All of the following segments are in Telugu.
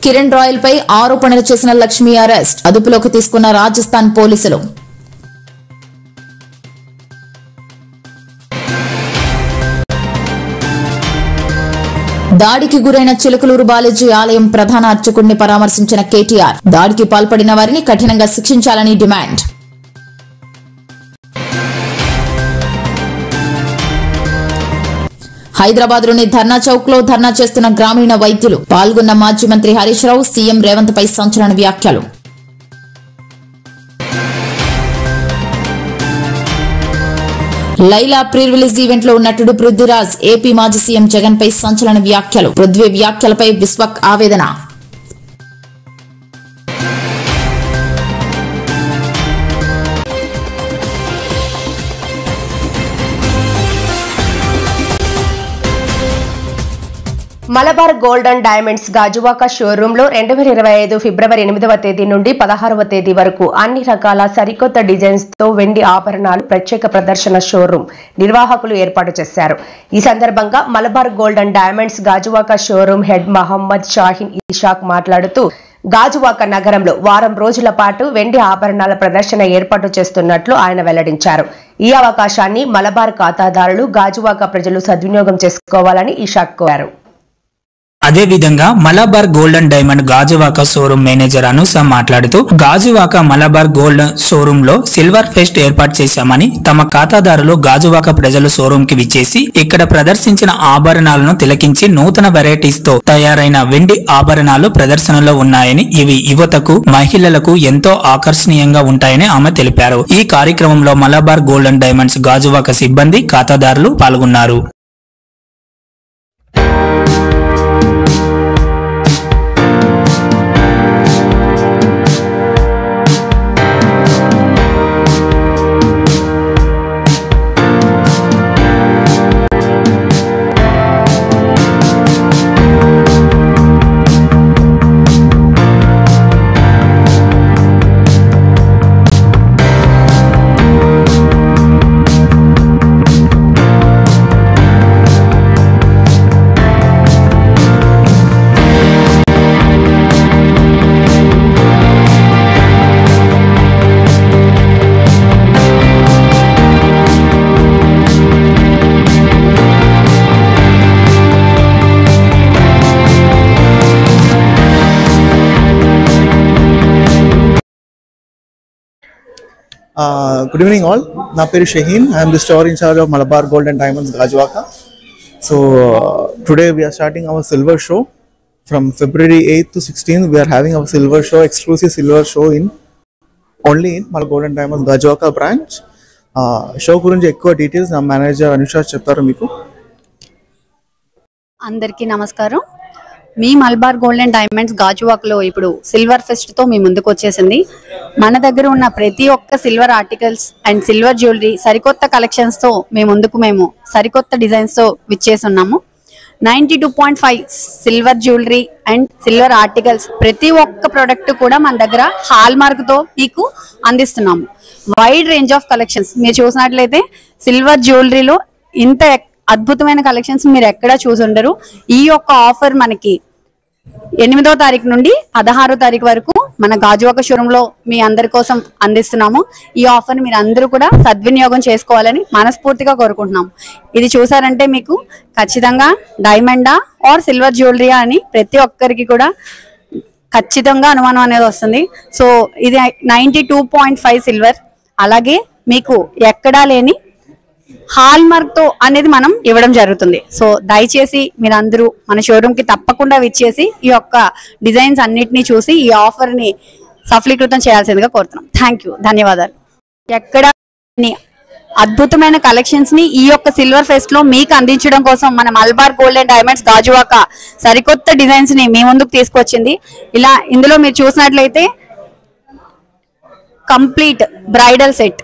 కిరణ్ రాయల్ పై ఆరోపణలు చేసిన లక్ష్మి అరెస్ట్, అదుపులోకి తీసుకున్న రాజస్థాన్ పోలీసులు. దాడికి గురైన చిలుకలూరు బాలాజీ ఆలయం ప్రధాన అర్చకుడిని పరామర్శించిన కేటీఆర్, దాడికి పాల్పడిన వారిని కఠినంగా శిక్షించాలని డిమాండ్. హైదరాబాద్లోని ధర్నా చౌక్ లో ధర్నా చేస్తున్న గ్రామీణ వైద్యులు, పాల్గొన్న మాజీ మంత్రి హరీష్ రావు సీఎం రేవంత్ పై సంచలన వ్యాఖ్యలు. లైలా ప్రీ రిలీజ్ ఈవెంట్ లో నటుడు పృథ్వీరాజ్ ఏపీ మాజీ సీఎం జగన్ పై సంచలన వ్యాఖ్యలు. పృథ్వీ వ్యాఖ్యలపై విశ్వక్ ఆవేదన. Malabar gold and diamonds Gajuwaka showroom లో 2025 ఫిబ్రవరి 8వ తేదీ నుండి 16వ తేదీ వరకు అన్ని రకాల సరికొత్త డిజైన్స్ తో వెండి ఆభరణాలు ప్రత్యేక ప్రదర్శన షోరూమ్ నిర్వాహకులు ఏర్పాటు చేశారు. ఈ సందర్భంగా Malabar gold and diamonds Gajuwaka showroom head Mohammed Shaheen Ishaq మాట్లాడుతూ గాజువాక నగరంలో వారం రోజుల పాటు వెండి ఆభరణాల ప్రదర్శన ఏర్పాటు చేస్తున్నట్లు ఆయన వెల్లడించారు. ఈ అవకాశాన్ని మలబార్ ఖాతాదారులు గాజువాక ప్రజలు సద్వినియోగం చేసుకోవాలని ఇషాక్ కోరారు. అదేవిధంగా Malabar gold and diamond Gajuwaka showroom manager Anusa మాట్లాడుతూ గాజువాక మలబార్ గోల్డ్ షోరూమ్ లో సిల్వర్ ఫెస్ట్ ఏర్పాటు చేశామని, తమ ఖాతాదారులు గాజువాక ప్రజలు షోరూమ్ కి విచ్చేసి ఇక్కడ ప్రదర్శించిన ఆభరణాలను తిలకించి నూతన వెరైటీస్ తో తయారైన వెండి ఆభరణాలు ప్రదర్శనలో ఉన్నాయని, ఇవి యువతకు మహిళలకు ఎంతో ఆకర్షణీయంగా ఉంటాయని ఆమె తెలిపారు. ఈ కార్యక్రమంలో Malabar gold and diamonds Gajuwaka సిబ్బంది, ఖాతాదారులు పాల్గొన్నారు. Good evening all. Na peru Shaheen. I am the store in charge of Malabar Gold and Diamonds Gajuwaka. So today we are starting our silver show from February 8th to 16th. We are having our silver show, exclusive silver show only in Malabar Gold and Diamonds Gajuwaka branch. Show gurinchi ekkuva details na manager Anusha cheptaru meeku. అందరికీ నమస్కారం. మీ మల్బార్ గోల్డ్ అండ్ డైమండ్స్ గాజువాక్లో ఇప్పుడు సిల్వర్ ఫెస్ట్ తో మీ ముందుకు వచ్చేసింది. మన దగ్గర ఉన్న ప్రతి ఒక్క silver articles and silver jewellery సరికొత్త కలెక్షన్స్ తో మేము సరికొత్త డిజైన్స్ తో విచ్చేసి ఉన్నాము. 92.5 silver jewellery and silver articles ప్రతి ఒక్క ప్రొడక్ట్ కూడా మన దగ్గర హాల్ మార్క్ తో మీకు అందిస్తున్నాము. వైడ్ రేంజ్ ఆఫ్ కలెక్షన్స్ మీరు చూసినట్లయితే సిల్వర్ జ్యువెలరీలో ఇంత అద్భుతమైన కలెక్షన్స్ మీరు ఎక్కడా చూసి ఉండరు. ఈ యొక్క ఆఫర్ మనకి 8వ తారీఖు నుండి 16వ తారీఖు వరకు మన గాజువాక షోరూమ్ లో మీ అందరి కోసం అందిస్తున్నాము. ఈ ఆఫర్ మీరు అందరూ కూడా సద్వినియోగం చేసుకోవాలని మనస్ఫూర్తిగా కోరుకుంటున్నాము. ఇది చూసారంటే మీకు ఖచ్చితంగా డైమండా ఆర్ సిల్వర్ జ్యువెలరీయా అని ప్రతి ఒక్కరికి కూడా ఖచ్చితంగా అనుమానం అనేది వస్తుంది. సో ఇది 92.5 సిల్వర్, అలాగే మీకు ఎక్కడా లేని హాల్ మార్క్ తో అనేది మనం ఇవ్వడం జరుగుతుంది. సో దయచేసి మీరందరూ మన షోరూమ్ కి తప్పకుండా విచ్చేసి ఈ యొక్క డిజైన్స్ అన్నిటినీ చూసి ఈ ఆఫర్ ని సఫలీకృతం చేయాల్సిందిగా కోరుతున్నాం. థ్యాంక్ యూ, ధన్యవాదాలు. ఎక్కడ అద్భుతమైన కలెక్షన్స్ ని ఈ యొక్క సిల్వర్ ఫెస్ట్ లో మీకు అందించడం కోసం మన Malabar gold and diamonds Gajuwaka సరికొత్త డిజైన్స్ ని మీ ముందుకు తీసుకొచ్చింది. ఇందులో మీరు చూసినట్లయితే కంప్లీట్ బ్రైడల్ సెట్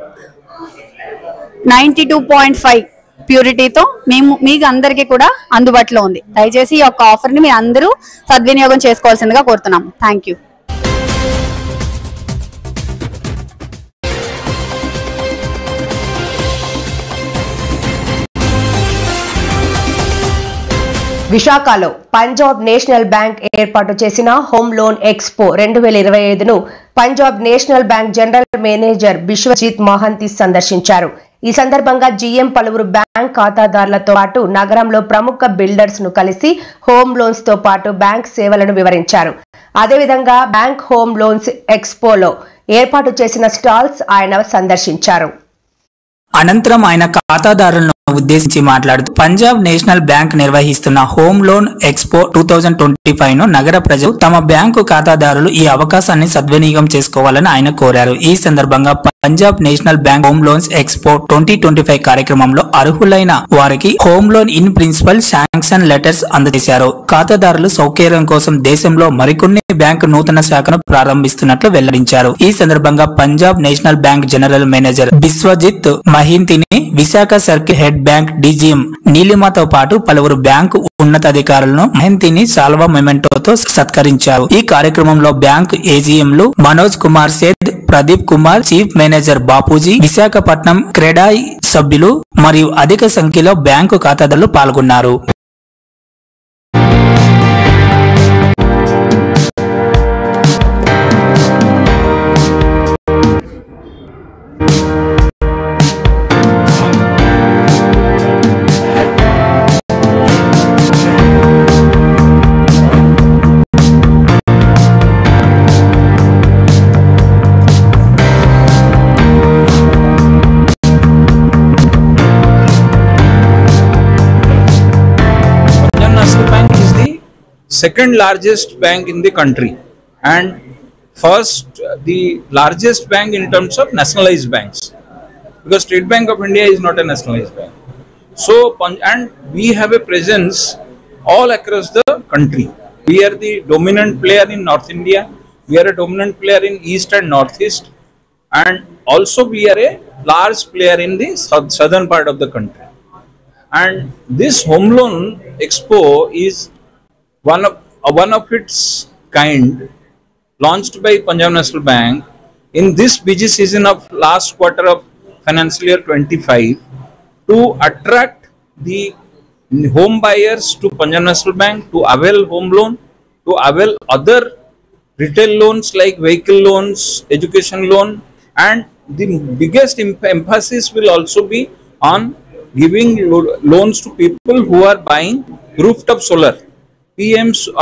92.5 ప్యూరిటీతో మీకు అందరికీ కూడా అందుబాటులో ఉంది. దయచేసి ఈ యొక్క ఆఫర్ ని మీరు అందరూ సద్వినియోగం చేసుకోవాల్సిందిగా కోరుతున్నాం. Thank you. విశాఖలో పంజాబ్ నేషనల్ బ్యాంక్ ఏర్పాటు చేసిన హోమ్ లోన్ ఎక్స్పో 2025ను Punjab National Bank general manager Biswajit Mahanti సందర్శించారు. ఈ సందర్భంగా జీఎం పలువురు బ్యాంక్ ఖాతాదారులతో పాటు నగరంలో ప్రముఖ బిల్డర్స్ ను కలిసి హోమ్ లోన్స్ తో పాటు బ్యాంక్ సేవలను వివరించారు. అదేవిధంగా బ్యాంక్ హోమ్ లోన్స్ ఎక్స్పోలో ఏర్పాటు చేసిన స్టాల్స్ ఆయన సందర్శించారు. అనంతరం ఆయన ఖాతాదారులను ఉద్దేశించి మాట్లాడుతూ పంజాబ్ నేషనల్ బ్యాంక్ నిర్వహిస్తున్న హోమ్ లోన్ ఎక్స్పో 2025 ను నగర ప్రజలు తమ బ్యాంకు ఖాతాదారులు ఈ అవకాశాన్ని సద్వినియోగం చేసుకోవాలని ఆయన కోరారు. ఈ సందర్భంగా Punjab National bank home loans expo 2025 కార్యక్రమంలో అర్హులైన వారికి home loan in principle sanction letters అందజేశారు. ఖాతాదారులు సౌకర్యం కోసం దేశంలో మరికొన్ని బ్యాంకు నూతన శాఖను ప్రారంభిస్తున్నట్లు వెల్లడించారు. ఈ సందర్భంగా Punjab National Bank general manager బిశ్వజిత్ మహింతిని, Visakha circle head bank DGM నీలిమతో పాటు పలువురు బ్యాంకు ఉన్నతాధికారులను మహింతిని సాల్వా మెమెంటోతో సత్కరించారు. ఈ కార్యక్రమంలో బ్యాంకు ఏజీఎంలు మనోజ్ కుమార్ సేద్, ప్రదీప్ కుమార్, చీఫ్ మేనేజర్ బాపూజీ, విశాఖపట్నం క్రెడాయ్ సభ్యులు మరియు అధిక సంఖ్యలో బ్యాంకు ఖాతాదారులు పాల్గొన్నారు. Second largest bank in the country and first the largest bank in terms of nationalized banks, because State Bank of India is not a nationalized bank. So and we have a presence all across the country. We are the dominant player in North India, we are a dominant player in East and Northeast, and also we are a large player in the southern part of the country. And this home loan expo is one of its kind, launched by Punjab National Bank in this busy season of last quarter of financial year 25 to attract the home buyers to Punjab National Bank to avail home loan, to avail other retail loans like vehicle loans, education loan, and the biggest emphasis will also be on giving loans to people who are buying rooftop solar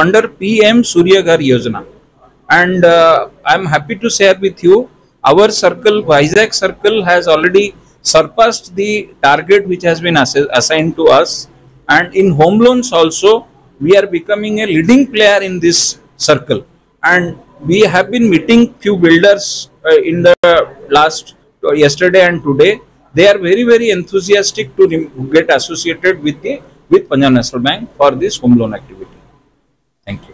under PM Surya Ghar Yojana. And I'm happy to share with you, our circle, Vizag circle, has already surpassed the target which has been assigned to us. And in home loans also, we are becoming a leading player in this circle. And we have been meeting few builders in the yesterday and today. They are very, very enthusiastic to get associated with Punjab National Bank for this home loan activity. Thank you.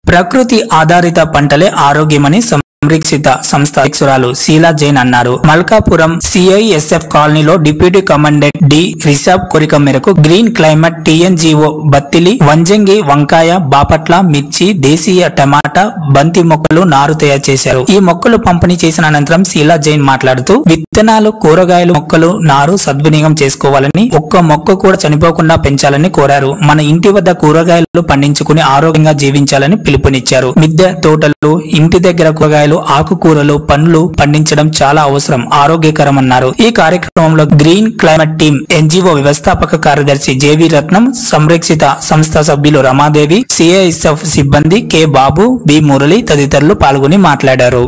ప్రకృతి ఆధారిత పంటలే ఆరోగ్యమని సంరక్షిత సంస్థ అధ్యక్షురాలు శీలా జైన్ అన్నారు. మల్కాపురం సిఐఎస్ఎఫ్ కాలనీలో డిప్యూటీ కమాండెంట్ డి రిషబ్ కోరిక మేరకు green climate TNGO Battili, Vanjangi, వంకాయ, బాపట్ల, మిర్చి, దేశీయ టమాటా, బంతి మొక్కలు నారు తయారు చేశారు. ఈ మొక్కలు పంపిణీ చేసిన అనంతరం శీలా జైన్ మాట్లాడుతూ విత్తనాలు, కూరగాయలు మొక్కలు నారు సద్వినియోగం చేసుకోవాలని, ఒక్క మొక్క కూడా చనిపోకుండా పెంచాలని కోరారు. మన ఇంటి వద్ద కూరగాయలు పండించుకుని ఆరోగ్యంగా జీవించాలని పిలుపునిచ్చారు. మిద్దె తోటలు, ఇంటి దగ్గర కూరగాయలు, ఆకుకూరలు, పండ్లు పండించడం చాలా అవసరం, ఆరోగ్యకరమన్నారు. ఈ కార్యక్రమంలో గ్రీన్ క్లైమేట్ టీమ్ ఎన్జీఓ వ్యవస్థాపక కార్యదర్శి జేవి రత్నం, సంరక్షిత సంస్థ సభ్యులు రమాదేవి, సిఐఎస్ఎఫ్ సిబ్బంది కె బాబు, బి మురళి తదితరులు పాల్గొని మాట్లాడారు.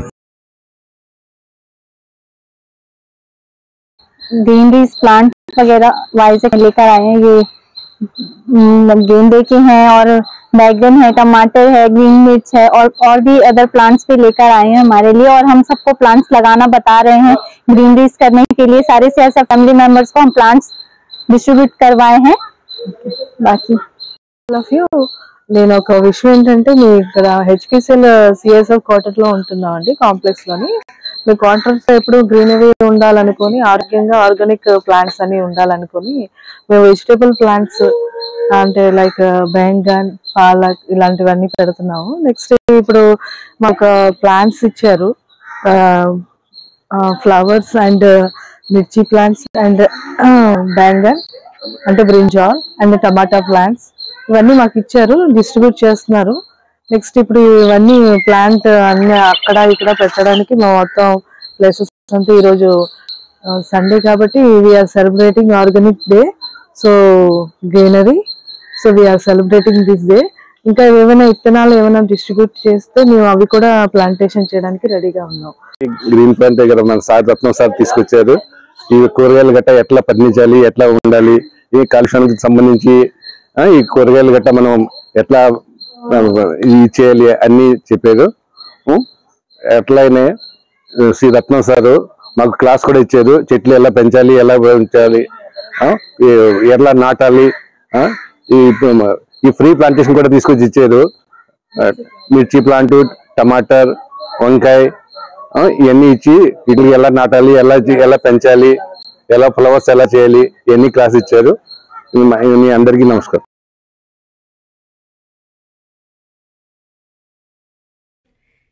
ग्रीनरीज प्लांट वगैरह वाइजैक लेकर आए हैं। ये गेंदे के हैं और बैगन है, टमाटर है, ग्रीन मिर्च है और भी अदर प्लांट्स भी लेकर आए हैं हमारे लिए। और हम सबको प्लांट्स लगाना बता रहे हैं ग्रीनरीज करने के लिए। सारे से ऐसे फैमिली मेंबर्स को हम प्लांट्स डिस्ट्रीब्यूट करवाए हैं। बाकी నేను ఒక విషయం ఏంటంటే, మీ ఇక్కడ హెచ్పిసిఎల్ సిఎస్ఎఫ్ క్వార్టర్ లో ఉంటున్నామండి, కాంప్లెక్స్ లోని. మీ క్వార్టర్స్ ఎప్పుడు గ్రీనరీ ఉండాలనుకొని, ఆరోగ్యంగా ఆర్గానిక్ ప్లాంట్స్ అని ఉండాలనుకొని మేము వెజిటేబుల్ ప్లాంట్స్ అంటే లైక్ బెంగన్, పాలక్ ఇలాంటివన్నీ పెడుతున్నాము. నెక్స్ట్ ఇప్పుడు మాకు ప్లాంట్స్ ఇచ్చారు, ఫ్లవర్స్ అండ్ మిర్చి ప్లాంట్స్ అండ్ బ్యాంగన్ అంటే బ్రింజాల్ అండ్ టమాటా ప్లాంట్స్ ఇవన్నీ మాకు ఇచ్చారు, డిస్ట్రిబ్యూట్ చేస్తున్నారు. నెక్స్ట్ ఇప్పుడు ఇవన్నీ ప్లాంట్ అన్ని అక్కడ ఇక్కడ పెట్టడానికి మా మొత్తం ప్లేసెస్ అంతా ఈరోజు సండే కాబట్టి we are celebrating organic day, so greenery, so we are celebrating this day. ఇంకా ఏమైనా విత్తనాలు ఏమైనా డిస్ట్రిబ్యూట్ చేస్తే మేము అవి కూడా ప్లాంటేషన్ చేయడానికి రెడీగా ఉన్నాం. గ్రీన్ ప్లాంట్ దగ్గర మన సార్ రత్నం సార్ తీసుకొచ్చారు. ఈ కూరగాయలు గట్ట ఎట్లా పండించాలి, ఎట్లా ఉండాలి, ఈ కాలుష్యానికి సంబంధించి ఈ కూరగాయలు గట్ట మనం ఎట్లా చేయాలి అన్ని చెప్పారు. ఎట్లయినా శ్రీ రత్నం సారు మాకు క్లాస్ కూడా ఇచ్చారు. చెట్లు ఎలా పెంచాలి, ఎలా పెంచాలి, ఎట్లా నాటాలి, ఈ ఫ్రీ ప్లాంటేషన్ కూడా తీసుకొచ్చి ఇచ్చారు. మిర్చి ప్లాంట్, టమాటర్, వంకాయ ఇవన్నీ ఇచ్చి వీటికి ఎలా నాటాలి, ఎలా పెంచాలి, ఎలా ఫ్లవర్స్ ఎలా చేయాలి ఇవన్నీ క్లాస్ ఇచ్చారు. మీ అందరికీ నమస్కారం.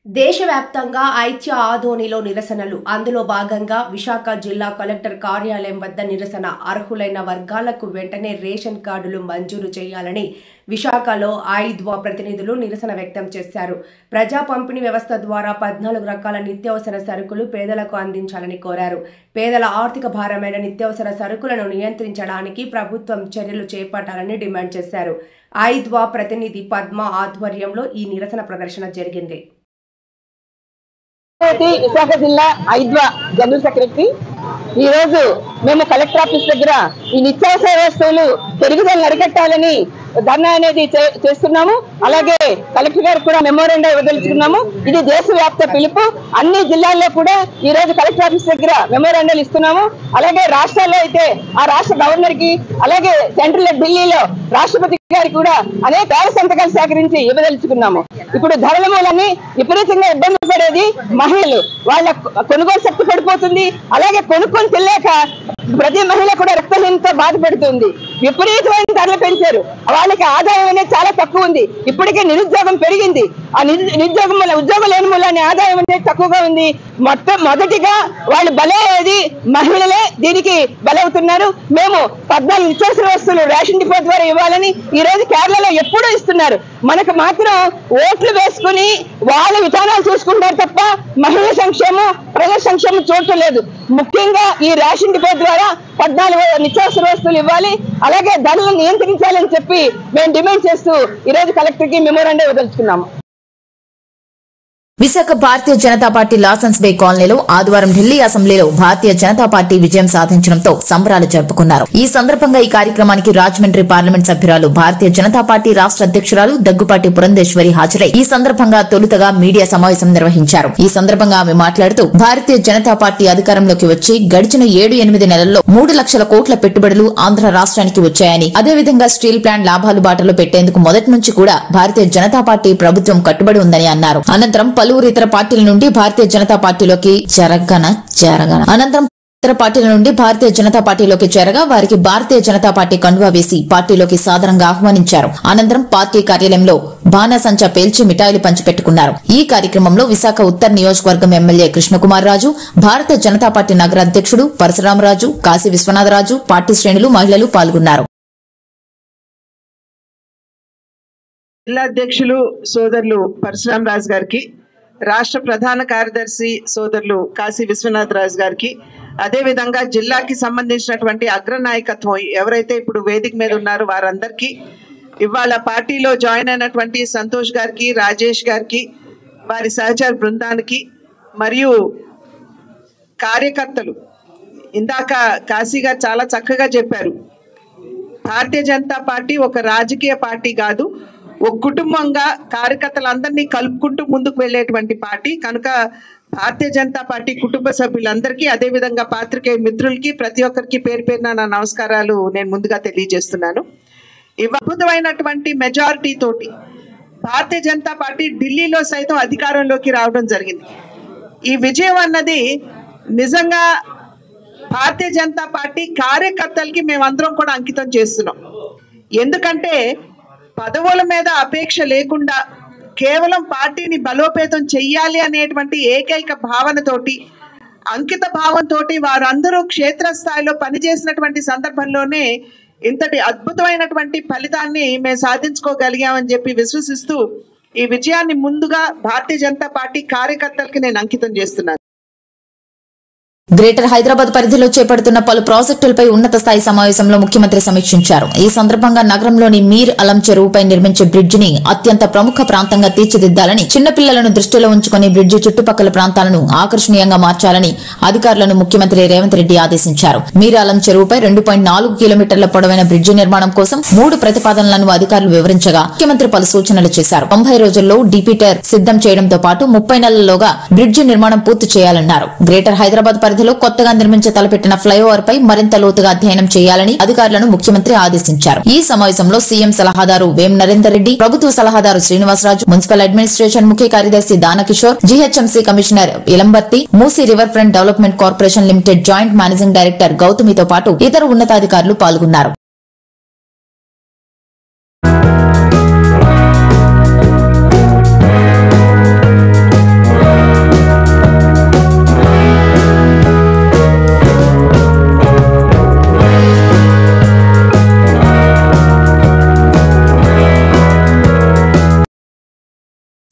దేశవ్యాప్తంగా ఐత్య ఆదోనిలో నిరసనలు. అందులో భాగంగా విశాఖ జిల్లా కలెక్టర్ కార్యాలయం వద్ద నిరసన. అర్హులైన వర్గాలకు వెంటనే రేషన్ కార్డులు మంజూరు చేయాలని విశాఖలో ఐద్వా ప్రతినిధులు నిరసన వ్యక్తం చేశారు. ప్రజా పంపిణీ వ్యవస్థ ద్వారా 14 రకాల నిత్యావసర సరుకులు పేదలకు అందించాలని కోరారు. పేదల ఆర్థిక భారమైన నిత్యావసర సరుకులను నియంత్రించడానికి ప్రభుత్వం చర్యలు చేపట్టాలని డిమాండ్ చేశారు. ఐద్వా ప్రతినిధి పద్మ ఆధ్వర్యంలో ఈ నిరసన ప్రదర్శన జరిగింది. విశాఖ జిల్లా ఐద్వా జనరల్ సెక్రటరీ. ఈ రోజు మేము కలెక్టర్ ఆఫీస్ దగ్గర ఈ నిత్యావసర వస్తువులు పెరుగుదలను అరికట్టాలని ధర్నా అనేది చేస్తున్నాము. అలాగే కలెక్టర్ గారికి కూడా మెమోరాండం ఇవ్వదలుచుకున్నాము. ఇది దేశవ్యాప్త పిలుపు. అన్ని జిల్లాల్లో కూడా ఈ రోజు కలెక్టర్ ఆఫీస్ దగ్గర మెమోరాండాలు ఇస్తున్నాము. అలాగే రాష్ట్రాల్లో అయితే ఆ రాష్ట్ర గవర్నర్ కి, అలాగే సెంట్రల్ ఢిల్లీలో రాష్ట్రపతి గారికి కూడా అనేక వేల సంతకాలు సేకరించి ఇవ్వదలుచుకున్నాము. ఇప్పుడు ధరల మూలని విపరీతంగా ఇబ్బంది పడేది మహిళలు. వాళ్ళ కొనుగోలు శక్తి పడిపోతుంది. అలాగే కొనుక్కొని తెలియక ప్రతి మహిళ కూడా రక్తహీనతో బాధపడుతుంది. విపరీతమైన ధరలు పెంచారు. వాళ్ళకి ఆదాయం అనేది చాలా తక్కువ ఉంది. ఇప్పటికే నిరుద్యోగం పెరిగింది. ఆ నిరుద్యోగం వల్ల, ఉద్యోగం లేని మూలాన్ని ఆదాయం అనేది తక్కువగా ఉంది. మొదటిగా వాళ్ళు బలయ్యేది మహిళలే దీనికి బలవుతున్నారు. మేము 14 నిత్యావసర వస్తువులు రేషన్ డిపో ద్వారా ఇవ్వాలని ఈ రోజు కేరళలో ఎప్పుడూ ఇస్తున్నారు. మనకు మాత్రం ఓట్లు వేసుకుని వాళ్ళ విధానాలు చూసుకుంటారు తప్ప మహిళా సంక్షేమం, ప్రజల సంక్షేమం చూడటం లేదు. ముఖ్యంగా ఈ రేషన్ డిపో ద్వారా 14 నిత్యావసర వస్తువులు ఇవ్వాలి, అలాగే ధరలను నియంత్రించాలని చెప్పి మేము డిమాండ్ చేస్తూ ఈ రోజు కలెక్టర్ కి మెమోరాండం ఇవ్వదలుచుకున్నాము. విశాఖ భారతీయ జనతా పార్టీ లాసెన్స్ బే కాలనీలో ఆదివారం ఢిల్లీ అసెంబ్లీలో భారతీయ జనతా పార్టీ విజయం సాధించడంతో సంబరాలు జరుపుకున్నారు. ఈ సందర్భంగా ఈ కార్యక్రమానికి రాజమండ్రి పార్లమెంట్ సభ్యురాలు, భారతీయ జనతా పార్టీ రాష్ట్ర అధ్యక్షురాలు దగ్గుపాటి పురంధేశ్వరి హాజరై ఈ సందర్భంగా తొలుతగా మీడియా సమావేశం నిర్వహించారు. ఈ సందర్భంగా ఆమె మాట్లాడుతూ, భారతీయ జనతా పార్టీ అధికారంలోకి వచ్చి గడిచిన 7-8 నెలల్లో 3 లక్షల కోట్ల పెట్టుబడులు ఆంధ్ర రాష్ట్రానికి వచ్చాయని, అదేవిధంగా స్టీల్ ప్లాంట్ లాభాలు బాటలో పెట్టేందుకు మొదటి నుంచి కూడా భారతీయ జనతా పార్టీ ప్రభుత్వం కట్టుబడి ఉందని అన్నారు. అనంతరం పలువురు ఇతర పార్టీల నుండి భారతీయ జనతా పార్టీలోకి చేరగా వారికి భారతీయ జనతా పార్టీ కండువా వేసి పార్టీలోకి సాదరంగా ఆహ్వానించారు. అనంతరం పార్టీ కార్యాలయంలో బాణాసంచా పేల్చి మిఠాయిలు పంచిపెట్టుకున్నారు. ఈ కార్యక్రమంలో విశాఖ ఉత్తర నియోజకవర్గం ఎమ్మెల్యే కృష్ణకుమార్ రాజు, భారత జనతా పార్టీ నగర అధ్యక్షుడు పరశురామరాజు, కాశీ విశ్వనాథరాజు, పార్టీ శ్రేణులు, మహిళలు పాల్గొన్నారు. జిల్లా అధ్యక్షులు సోదరులు పరశురామరాజు గారికి, రాష్ట్ర ప్రధాన కార్యదర్శి సోదరులు కాశీ విశ్వనాథరాజు గారికి, అదేవిధంగా జిల్లాకి సంబంధించినటువంటి అగ్రనాయకత్వం ఎవరైతే ఇప్పుడు వేదిక మీద ఉన్నారో వారందరికీ, ఇవాళ పార్టీలో జాయిన్ అయినటువంటి సంతోష్ గారికి, రాజేష్ గారికి, వారి సహచర బృందానికి మరియు కార్యకర్తలు, ఇందాక కాశీ గారు చాలా చక్కగా చెప్పారు. భారతీయ జనతా పార్టీ ఒక రాజకీయ పార్టీ కాదు, ఒక కుటుంబంగా కార్యకర్తలందరినీ కలుపుకుంటూ ముందుకు వెళ్ళేటువంటి పార్టీ. కనుక భారతీయ జనతా పార్టీ కుటుంబ సభ్యులందరికీ, అదేవిధంగా పాత్రికేయ మిత్రులకి, ప్రతి ఒక్కరికి పేరు పేరున నా నమస్కారాలు నేను ముందుగా తెలియజేస్తున్నాను. అద్భుతమైనటువంటి మెజారిటీ తోటి భారతీయ జనతా పార్టీ ఢిల్లీలో సైతం అధికారంలోకి రావడం జరిగింది. ఈ విజయం అన్నది నిజంగా భారతీయ జనతా పార్టీ కార్యకర్తలకి మేమందరం కూడా అంకితం చేస్తున్నాం. ఎందుకంటే పదవుల మీద అపేక్ష లేకుండా కేవలం పార్టీని బలోపేతం చెయ్యాలి అనేటువంటి ఏకైక భావనతోటి అంకిత భావంతో వారందరూ క్షేత్రస్థాయిలో పనిచేసినటువంటి సందర్భంలోనే ఇంతటి అద్భుతమైనటువంటి ఫలితాన్ని మేము సాధించుకోగలిగామని చెప్పి విశ్వసిస్తూ ఈ విజయాన్ని ముందుగా భారతీయ జనతా పార్టీ కార్యకర్తలకి నేను అంకితం చేస్తున్నాను. గ్రేటర్ హైదరాబాద్ పరిధిలో చేపడుతున్న పలు ప్రాజెక్టులపై ఉన్నత స్థాయి సమావేశంలో ముఖ్యమంత్రి సమీక్షించారు. ఈ సందర్భంగా నగరంలోని మీర్ అలం చెరువుపై నిర్మించే బ్రిడ్జిని అత్యంత ప్రముఖ ప్రాంతంగా తీర్చిదిద్దాలని, చిన్నపిల్లలను దృష్టిలో ఉంచుకుని బ్రిడ్జి చుట్టుపక్కల ప్రాంతాలను ఆకర్షణీయంగా మార్చాలని అధికారులను ముఖ్యమంత్రి రేవంత్ రెడ్డి ఆదేశించారు. మీర్ అలం చెరువుపై 2.4 కిలోమీటర్ల పొడవైన బ్రిడ్జి నిర్మాణం కోసం 3 ప్రతిపాదనలను అధికారులు వివరించగా ముఖ్యమంత్రి పలు సూచనలు చేశారు. 90 రోజుల్లో డిపిటర్ సిద్దం చేయడంతో పాటు 30 నెలల్లోగా బ్రిడ్జి నిర్మాణం పూర్తి చేయాలన్నారు. గ్రేటర్ హైదరాబాద్ పరిధిలో కొత్తగా నిర్మించ తలపెట్టిన ఫ్లైఓవర్ పై మరింత లోతుగా అధ్యయనం చేయాలని అధికారులను ముఖ్యమంత్రి ఆదేశించారు. ఈ సమావేశంలో సీఎం సలహాదారు వేం నరేందర్ రెడ్డి, ప్రభుత్వ సలహాదారు శ్రీనివాసరాజు, మున్సిపల్ అడ్మినిస్ట్రేషన్ ముఖ్య కార్యదర్శి Danakishore, GHMC commissioner Ilambarthi, Musi river front development corporation limited joint managing director గౌతమితో పాటు ఇతర ఉన్నతాధికారులు పాల్గొన్నారు.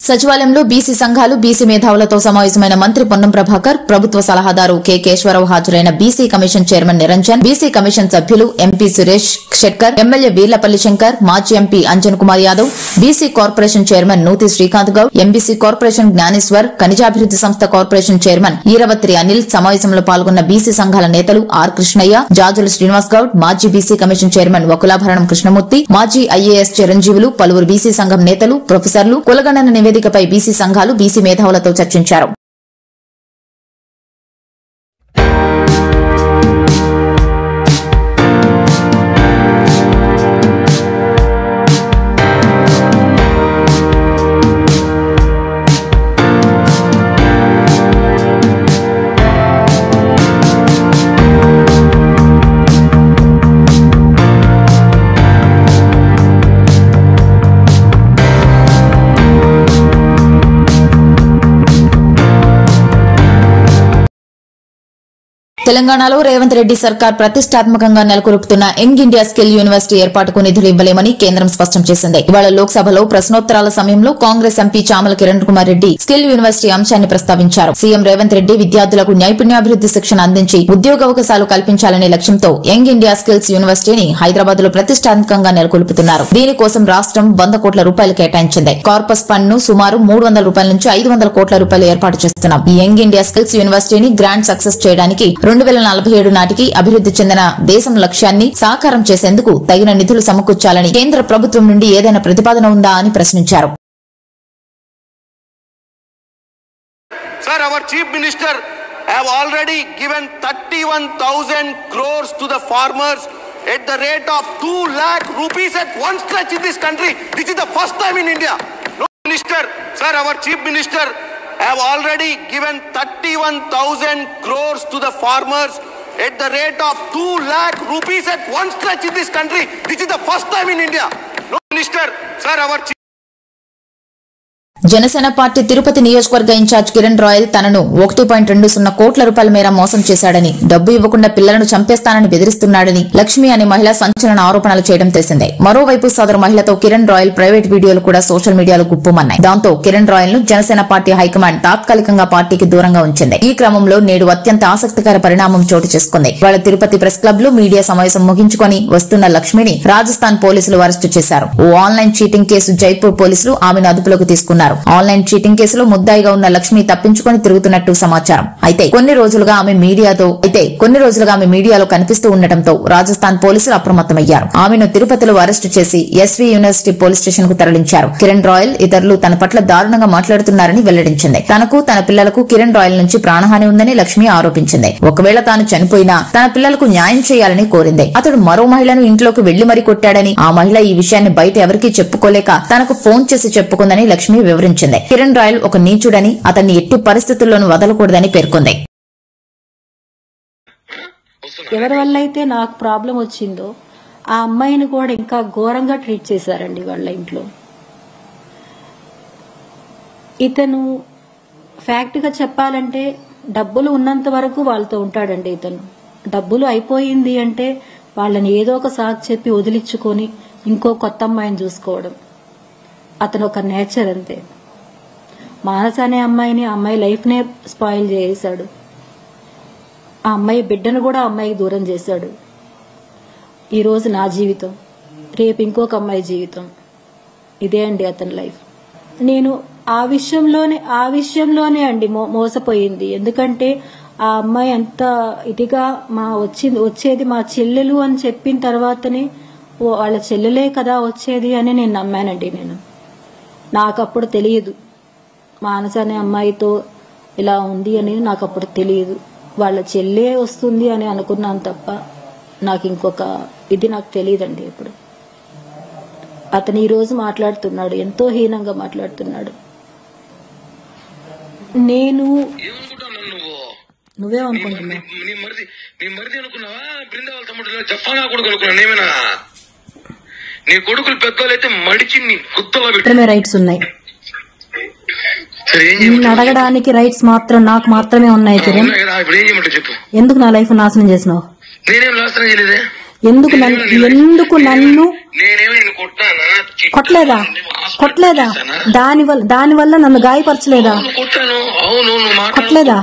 సచివాలయంలో బీసీ సంఘాలు, బీసీ మేధావులతో సమావేశమైన మంత్రి పొన్నం ప్రభాకర్, ప్రభుత్వ సలహాదారు కె కేశవరావు హాజరైన BC commission chairman Niranjan, BC commission సభ్యులు ఎంపీ సురేష్ షెట్కర్, ఎమ్మెల్యే వీర్లపల్లి శంకర్, మాజీ MP Anjan Kumar Yadav, BC corporation chairman Nuthi Srikanth Goud, MBC corporation Gnaneshwar, ఖనిజాభివృద్ది సంస్థ కార్పొరేషన్ చైర్మన్ ఈరవత్రి అనిల్, సమావేశంలో పాల్గొన్న బీసీ సంఘాల నేతలు ఆర్ కృష్ణయ్య, జాజుల శ్రీనివాస్ గౌడ్, మాజీ BC commission chairman Vakulabharanam Krishnamurthy, మాజీ ఐఏఎస్ చిరంజీవులు, పలువురు బీసీ సంఘం నేతలు, ప్రొఫెసర్లు కులగణన నివేదికపై బీసీ సంఘాలు, బీసీ మేధావులతో చర్చించారు. తెలంగాణలో రేవంత్ రెడ్డి సర్కార్ ప్రతిష్టాత్మకంగా నెలకొల్పుతున్న యంగ్ ఇండియా స్కిల్ యూనివర్సిటీ ఏర్పాటుకు నిధులు ఇవ్వలేమని కేంద్రం స్పష్టం చేసింది. ఇవాళ లోక్సభలో ప్రశ్నోత్తరాల సమయంలో Congress MP Chamala Kiran Kumar Reddy skill university అంశాన్ని ప్రస్తావించారు. సీఎం రేవంత్ రెడ్డి విద్యార్థులకు నైపుణ్యాభివృద్ది శిక్షణ అందించి ఉద్యోగావకాశాలు కల్పించాలనే లక్ష్యంతో యంగ్ ఇండియా స్కిల్స్ యూనివర్సిటీని హైదరాబాద్ లో ప్రతిష్టాత్మకంగా నెలకొల్పుతున్నారు. దీనికోసం రాష్ట్రం 100 కోట్ల రూపాయలు కేటాయించింది. కార్పస్ ఫండ్ ను సుమారు 300 రూపాయల నుంచి 500 కోట్ల రూపాయలు ఏర్పాటు చేస్తున్నాం. ఈ యంగ్ ఇండియా స్కిల్స్ యూనివర్సిటీని గ్రాండ్ సక్సెస్ చేయడానికి 2047 నాటికి అభివృద్ది చెందిన దేశం లక్ష్యాన్ని సాకారం చేసేందుకు తగిన నిధులు సమకూర్చాలని కేంద్ర ప్రభుత్వం నుండి ఏదైనా ప్రతిపాదన ఉందా అని ప్రశ్నించారు. Sir, our Chief Minister have already given 31,000 crores to the farmers at the rate of 2 lakh rupees at one stretch in this country. This is the first time in India. No minister, sir, our Chief Minister have already given 31,000 crores to the farmers at the rate of 2 lakh rupees at one stretch in this country. This is the first time in India. No minister, sir, our Chief Janasena party Tirupati నియోజకవర్గ ఇన్ఛార్జ్ కిరణ్ రాయల్ తనను 1.20 కోట్ల రూపాయల మేర మోసం చేశాడని, డబ్బు ఇవ్వకుండా పిల్లలను చంపేస్తానని బెదిరిస్తున్నాడని లక్ష్మి అనే మహిళ సంచలన ఆరోపణలు చేయడం తెలిసిందే. మరోవైపు సదరు మహిళతో కిరణ్ రాయల్ ప్రైవేట్ వీడియోలు కూడా సోషల్ మీడియాలో గుప్పుమన్నాయి. దాంతో కిరణ్ రాయల్ ను జనసేన పార్టీ హైకమాండ్ తాత్కాలికంగా పార్టీకి దూరంగా ఉంచింది. ఈ క్రమంలో నేడు అత్యంత ఆసక్తికర పరిణామం చోటు చేసుకుంది. వాళ్ళ తిరుపతి ప్రెస్ క్లబ్ లో మీడియా సమావేశం ముగించుకొని వస్తున్న లక్ష్మిని రాజస్థాన్ పోలీసులు అరెస్టు చేశారు. ఓ ఆన్లైన్ చీటింగ్ కేసు జైపూర్ పోలీసులు ఆమెను అదుపులోకి తీసుకున్నారు. ఆన్లైన్ చీటింగ్ కేసులో ముద్దాయిగా ఉన్న లక్ష్మి తప్పించుకొని తిరుగుతున్నట్టు సమాచారం. అయితే కొన్ని రోజులుగా ఆమె మీడియాలో కనిపిస్తూ ఉండటంతో రాజస్థాన్ పోలీసులు అప్రమత్తమయ్యారు. ఆమెను తిరుపతిలో అరెస్టు చేసి ఎస్వీ యూనివర్సిటీ పోలీస్ స్టేషన్ కు తరలించారు. కిరణ్ రాయల్ ఇతరులు తన పట్ల దారుణంగా మాట్లాడుతున్నారని వెల్లడించింది. తనకు తన పిల్లలకు కిరణ్ రాయల్ నుంచి ప్రాణహాని ఉందని లక్ష్మి ఆరోపించింది. ఒకవేళ తాను చనిపోయినా తన పిల్లలకు న్యాయం చేయాలని కోరింది. అతడు మరో మహిళను ఇంట్లోకి వెళ్లి మరీ కొట్టాడని, ఆ మహిళ ఈ విషయాన్ని బయట ఎవరికీ చెప్పుకోలేక తనకు ఫోన్ చేసి చెప్పుకుందని లక్ష్మి వివరించింది. కిరణ్ రాయల్ ఒక నీచుడని, అతన్ని ఎట్టి పరిస్థితుల్లోనూ వదలకూడదని పేర్కొంది. ఎవరి వల్ల అయితే నాకు ప్రాబ్లం వచ్చిందో ఆ అమ్మాయిని కూడా ఇంకా ఘోరంగా ట్రీట్ చేశారండి వాళ్ళ ఇంట్లో. ఇతను ఫ్యాక్ట్ గా చెప్పాలంటే డబ్బులు ఉన్నంత వరకు వాళ్ళతో ఉంటాడండి ఇతను. డబ్బులు అయిపోయింది అంటే వాళ్ళని ఏదో ఒక సాకు చెప్పి వదిలించుకొని ఇంకో కొత్త అమ్మాయిని చూసుకోవడం అతను ఒక నేచర్ అంతే. మానస అనే అమ్మాయిని, ఆ అమ్మాయి లైఫ్ నే స్పాయిల్ చేశాడు. ఆ అమ్మాయి బిడ్డను కూడా ఆ అమ్మాయికి దూరం చేశాడు. ఈ రోజు నా జీవితం, రేపు ఇంకొక అమ్మాయి జీవితం. ఇదే అండి అతని లైఫ్. నేను ఆ విషయంలోనే అండి మోసపోయింది. ఎందుకంటే ఆ అమ్మాయి అంత ఇదిగా వచ్చేది మా చెల్లెలు అని చెప్పిన తర్వాతనే వాళ్ళ చెల్లెలే కదా వచ్చేది అని నేను నమ్మానండి. నాకు అప్పుడు తెలియదు మానస అనే అమ్మాయితో ఇలా ఉంది అని నాకు అప్పుడు తెలియదు. వాళ్ళ చెల్లె వస్తుంది అని అనుకున్నాను తప్ప నాకు ఇంకొక ఇది నాకు తెలియదండి. ఇప్పుడు అతను ఈ రోజు మాట్లాడుతున్నాడు, ఎంతో హీనంగా మాట్లాడుతున్నాడు. నువ్వేమనుకుంటున్నావు? నీ కొడుకులు పెద్దోళ్ళైతే మడిచి నీ గుత్తలో రైట్స్ ఉన్నాయి. నిన్ను అడగడానికి రైట్స్ మాత్రం నాకు మాత్రమే ఉన్నాయి కిరణ్. ఎందుకు నా లైఫ్ నాశనం చేసినావు? నేనేం నాశనం చేయలేదే. ఎందుకు నన్ను కొట్టలేదా? దానివల్ల నన్ను గాయపరచలేదా? కొట్టలేదా?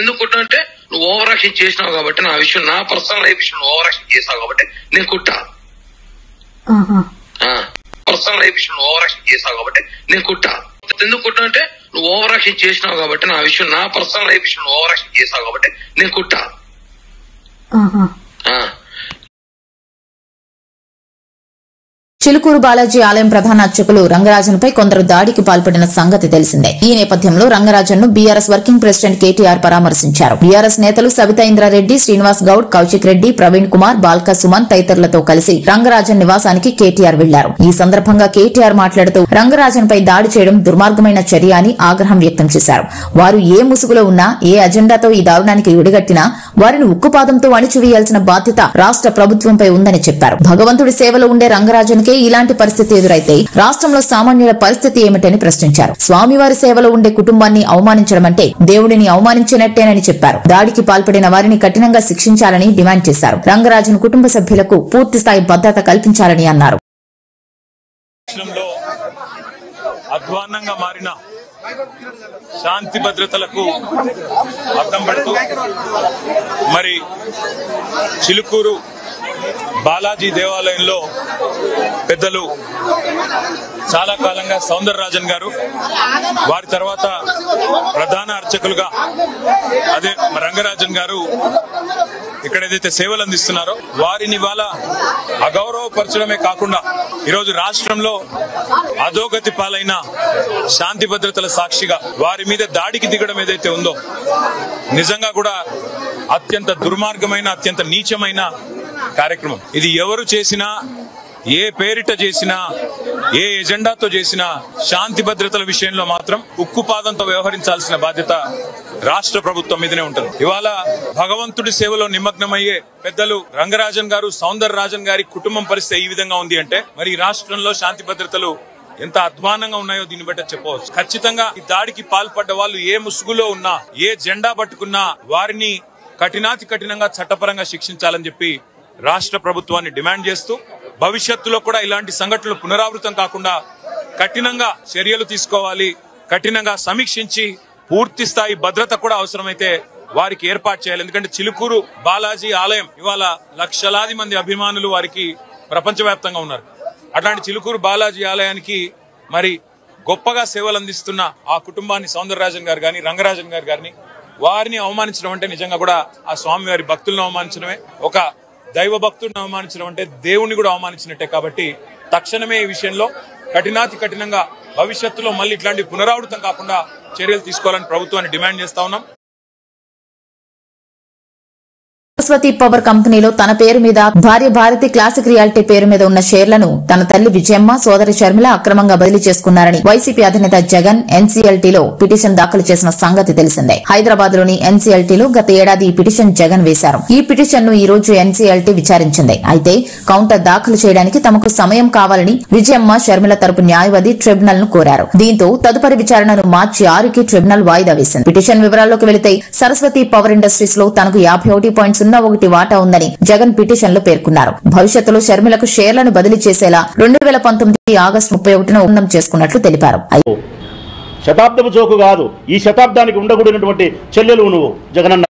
ఎందుకు కొట్టా అంటే నువ్వు ఓవర్ యాక్షన్ చేసినావు కాబట్టి, నా విషయం, నా పర్సనల్ లైఫ్ విషయం ఓవర్ యాక్షన్ చేసావు కాబట్టి నేను కొట్టా. పర్సనల్ లైఫ్ విషయం ఓవర్ యాక్షన్ చేసావు కాబట్టి నేను కొట్టా. ఎందుకు కొట్టా అంటే నువ్వు ఓవర్ యాక్షన్ చేసినావు కాబట్టి, నా విషయం, నా పర్సనల్ లైఫ్ విషయం ఓవర్ యాక్షన్ చేసావు కాబట్టి నేను కొట్టా. చిలుకూరు బాలాజీ ఆలయం ప్రధాన అర్చకులు రంగరాజన్పై కొందరు దాడికి పాల్పడిన సంగతి తెలిసిందే. ఈ నేపథ్యంలో రంగరాజన్ ను బీఆర్ఎస్ వర్కింగ్ ప్రెసిడెంట్ కేటీఆర్ పరామర్శించారు. బీఆర్ఎస్ నేతలు సబితా ఇంద్రారెడ్డి, శ్రీనివాస్ గౌడ్, కౌశిక్ రెడ్డి, ప్రవీణ్ కుమార్, బాల్కా సుమన్ తదితరులతో కలిసి రంగరాజన్ నివాసానికి కేటీఆర్ వెళ్లారు. ఈ సందర్భంగా కేటీఆర్ మాట్లాడుతూ రంగరాజన్ పై దాడి చేయడం దుర్మార్గమైన చర్య అని ఆగ్రహం వ్యక్తం చేశారు. వారు ఏ ముసుగులో ఉన్నా, ఏ అజెండాతో ఈ దారుణానికి ఒడిగట్టినా వారిని ఉక్కుపాదంతో అణిచివేయాల్సిన బాధ్యత రాష్ట్ర ప్రభుత్వంపై ఉందని చెప్పారు. భగవంతుడి సేవలో ఉండే రంగరాజన్ ఇలాంటి పరిస్థితి ఎదురైతే రాష్ట్రంలో సామాన్యుల పరిస్థితి ఏమిటని ప్రశ్నించారు. స్వామివారి సేవలో ఉండే కుటుంబాన్ని అవమానించడం అంటే దేవుడిని అవమానించినట్టేనని చెప్పారు. దాడికి పాల్పడిన వారిని కఠినంగా శిక్షించాలని డిమాండ్ చేశారు. రంగరాజన్ కుటుంబ సభ్యులకు పూర్తిస్థాయి భద్రత కల్పించాలని అన్నారు. అధ్వాన్నంగా మారిన శాంతి భద్రతలకు అద్దం పడుతూ మరి చిలుకూరు బాలాజీ దేవాలయంలో పెద్దలు చాలా కాలంగా సౌందరరాజన్ గారు, వారి తర్వాత ప్రధాన అర్చకులుగా అదే రంగరాజన్ గారు ఇక్కడ ఏదైతే సేవలు అందిస్తున్నారో వారిని ఇవాళ అగౌరవపరచడమే కాకుండా ఈరోజు రాష్ట్రంలో అధోగతి పాలైన శాంతి భద్రతల సాక్షిగా వారి మీద దాడికి దిగడం ఏదైతే ఉందో నిజంగా కూడా అత్యంత దుర్మార్గమైన, అత్యంత నీచమైన కార్యక్రమం. ఇది ఎవరు చేసినా, ఏ పేరిట చేసినా, ఏ ఎజెండాతో చేసినా శాంతి భద్రతల విషయంలో మాత్రం ఉక్కుపాదంతో వ్యవహరించాల్సిన బాధ్యత రాష్ట్ర ప్రభుత్వం మీదనే ఉంటుంది. ఇవాళ భగవంతుడి సేవలో నిమగ్నమయ్యే పెద్దలు రంగరాజన్ గారు, సౌందరరాజన్ గారి కుటుంబం పరిస్థితి ఈ విధంగా ఉంది అంటే మరి రాష్ట్రంలో శాంతి భద్రతలు ఎంత అధ్వానంగా ఉన్నాయో దీన్ని బట్టి చెప్పవచ్చు. ఖచ్చితంగా ఈ దాడికి పాల్పడ్డ వాళ్ళు ఏ ముసుగులో ఉన్నా, ఏ జెండా పట్టుకున్నా వారిని కఠినాతి కఠినంగా చట్టపరంగా శిక్షించాలని చెప్పి రాష్ట్ర ప్రభుత్వాన్ని డిమాండ్ చేస్తూ భవిష్యత్తులో కూడా ఇలాంటి సంఘటనలు పునరావృతం కాకుండా కఠినంగా చర్యలు తీసుకోవాలి. కఠినంగా సమీక్షించి పూర్తి స్థాయి భద్రత కూడా అవసరమైతే వారికి ఏర్పాటు చేయాలి. ఎందుకంటే చిలుకూరు బాలాజీ ఆలయం ఇవాళ లక్షలాది మంది అభిమానులు వారికి ప్రపంచవ్యాప్తంగా ఉన్నారు. అట్లాంటి చిలుకూరు బాలాజీ ఆలయానికి మరి గొప్పగా సేవలు అందిస్తున్న ఆ కుటుంబాన్ని సౌందరరాజన్ గారు గాని, రంగరాజన్ గారు గారిని వారిని అవమానించడం అంటే నిజంగా కూడా ఆ స్వామివారి భక్తులను అవమానించడమే. ఒక దైవ భక్తుడిని అవమానించడం అంటే దేవుణ్ణి కూడా అవమానించినట్టే. కాబట్టి తక్షణమే ఈ విషయంలో కఠినాతి కఠినంగా భవిష్యత్తులో మళ్ళీ ఇట్లాంటి పునరావృతం కాకుండా చర్యలు తీసుకోవాలని ప్రభుత్వాన్ని డిమాండ్ చేస్తా ఉన్నాం. సరస్వతి పవర్ కంపెనీలో తన పేరు మీద భార్య భారతి క్లాసిక్ రియాలిటీ పేరు మీద ఉన్న షేర్లను తన తల్లి విజయమ్మ సోదరి షర్మిల అక్రమంగా బదిలీ చేసుకున్నారని వైసీపీ అధినేత జగన్ ఎన్సీఎల్టీలో పిటిషన్ దాఖలు చేసిన సంగతి తెలిసిందే. హైదరాబాద్ లోని ఎన్సీఎల్టీలో గత ఏడాది ఈ పిటిషన్ జగన్ వేశారు. ఈ పిటిషన్ ను ఈ రోజు ఎన్సీఎల్టీ విచారించింది. అయితే కౌంటర్ దాఖలు చేయడానికి తమకు సమయం కావాలని విజయమ్మ షర్మిల తరపు న్యాయవాది ట్రిబ్యునల్ ను కోరారు. దీంతో తదుపరి విచారణను మార్చి 6కి ట్రిబ్యునల్ వాయిదా వేసింది. పిటిషన్ వివరాల్లోకి వెళితే సరస్వతి పవర్ ఇండస్ట్రీస్ లో తనకు 51.01 వాటా ఉందని జగన్ పిటిషన్ లో పేర్కొన్నారు. భవిష్యత్తులో షర్మిలకు షేర్లను బదిలీ చేసేలా 2019 ఆగస్టు 31న ఒప్పందం చేసుకున్నట్లు తెలిపారు. శతాబ్దపు జోకు కాదు, ఈ శతాబ్దానికి ఉండకూడనటువంటి చెల్లెలు నువ్వు జగనన్న.